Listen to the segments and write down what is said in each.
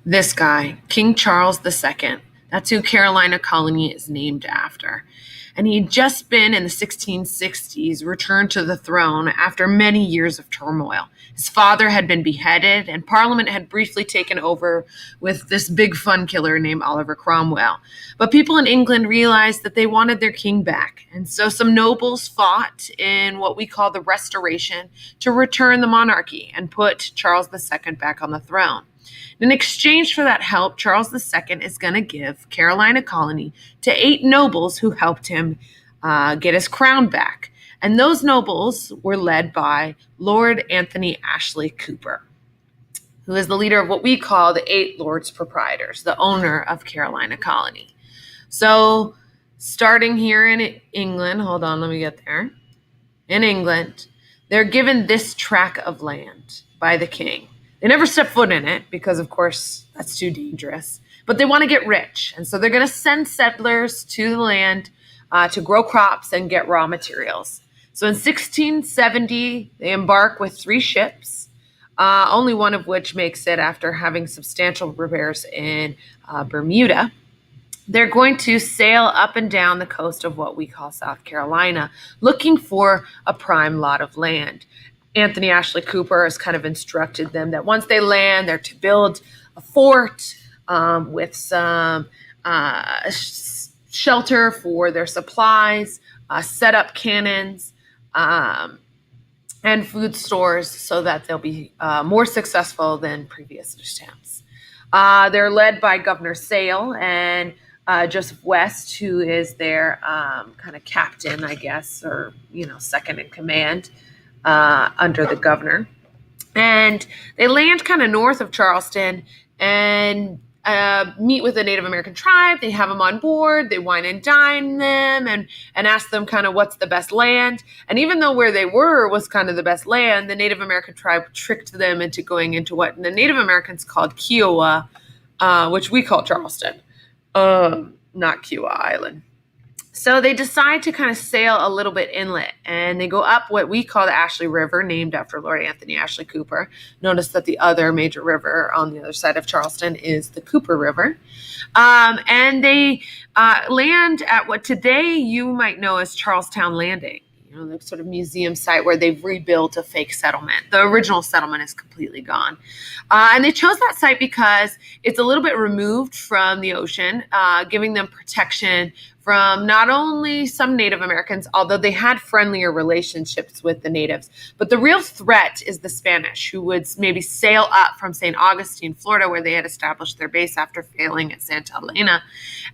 This guy, King Charles II. That's who Carolina Colony is named after. And he'd just been in the 1660s returned to the throne after many years of turmoil. His father had been beheaded, and Parliament had briefly taken over with this big fun killer named Oliver Cromwell. But people in England realized that they wanted their king back, and so some nobles fought in what we call the Restoration to return the monarchy and put Charles II back on the throne. In exchange for that help, Charles II is going to give Carolina Colony to 8 nobles who helped him get his crown back. And those nobles were led by Lord Anthony Ashley Cooper, who is the leader of what we call the 8 Lords Proprietors, the owner of Carolina Colony. So starting here in England, hold on, let me get there. In England, they're given this tract of land by the king. They never step foot in it because, of course, that's too dangerous. But they want to get rich. And so they're going to send settlers to the land to grow crops and get raw materials. So in 1670, they embark with 3 ships, only one of which makes it after having substantial repairs in Bermuda. They're going to sail up and down the coast of what we call South Carolina, looking for a prime lot of land. Anthony Ashley Cooper has kind of instructed them that once they land, they're to build a fort with some shelter for their supplies, set up cannons, and food stores so that they'll be more successful than previous attempts. They're led by Governor Sale and Joseph West, who is their kind of captain, I guess, or, second in command under the governor. And they land kind of north of Charleston and meet with a Native American tribe. They have them on board. They wine and dine them and ask them kind of what's the best land. And even though where they were was kind of the best land, the Native American tribe tricked them into going into what the Native Americans called Kiowa, which we call Charleston, not Kiowa Island. So they decide to kind of sail a little bit inlet, and they go up what we call the Ashley River, named after Lord Anthony Ashley Cooper. Notice that the other major river on the other side of Charleston is the Cooper River. And they land at what today you might know as Charlestown Landing, the sort of museum site where they've rebuilt a fake settlement. The original settlement is completely gone. And they chose that site because it's a little bit removed from the ocean, giving them protection from not only some Native Americans, although they had friendlier relationships with the natives, but the real threat is the Spanish, who would maybe sail up from St. Augustine, Florida, where they had established their base after failing at Santa Elena,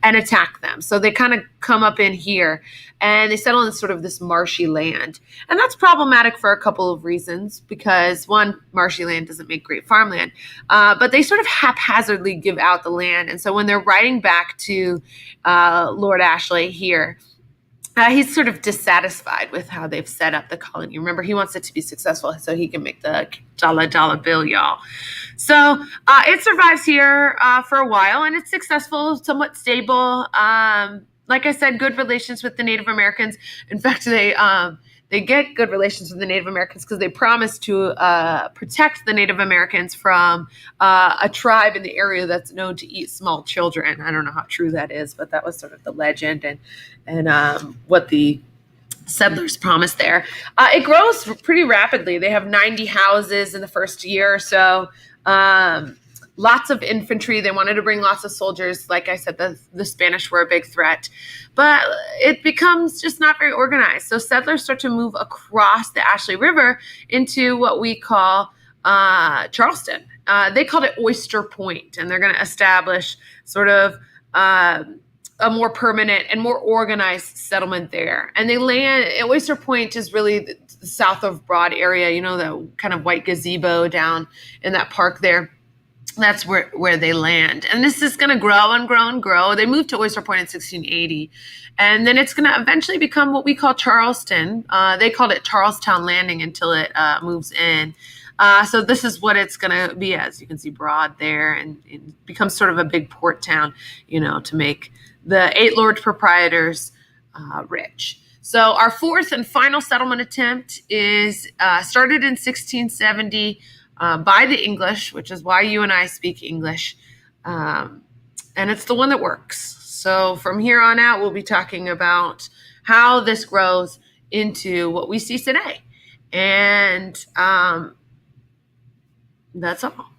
and attack them. So they kind of come up in here, and they settle in sort of this marshy land. And that's problematic for a couple of reasons, because one, marshy land doesn't make great farmland, but they sort of haphazardly give out the land. And so when they're riding back to Lord Ashley here, he's sort of dissatisfied with how they've set up the colony. Remember, he wants it to be successful so he can make the dollar bill, y'all. So it survives here for a while, and it's successful, somewhat stable. Like I said, good relations with the Native Americans. In fact, they get good relations with the Native Americans because they promise to protect the Native Americans from a tribe in the area that's known to eat small children. I don't know how true that is, but that was sort of the legend and what the settlers promised there. It grows pretty rapidly. They have 90 houses in the first year or so. Lots of infantry. They wanted to bring lots of soldiers. Like I said, the Spanish were a big threat. But it becomes just not very organized. So settlers start to move across the Ashley River into what we call Charleston. They called it Oyster Point, and they're going to establish sort of a more permanent and more organized settlement there. And they land at Oyster Point is really the south of Broad area, the kind of white gazebo down in that park there. That's where they land. And this is going to grow and grow and grow. They moved to Oyster Point in 1680. And then it's going to eventually become what we call Charleston. They called it Charlestown Landing until it moves in. So this is what it's going to be as. You can see Broad there, and it becomes sort of a big port town, to make the 8 Lord Proprietors rich. So our fourth and final settlement attempt is started in 1670 by the English, which is why you and I speak English. And it's the one that works. So from here on out, we'll be talking about how this grows into what we see today. And that's all.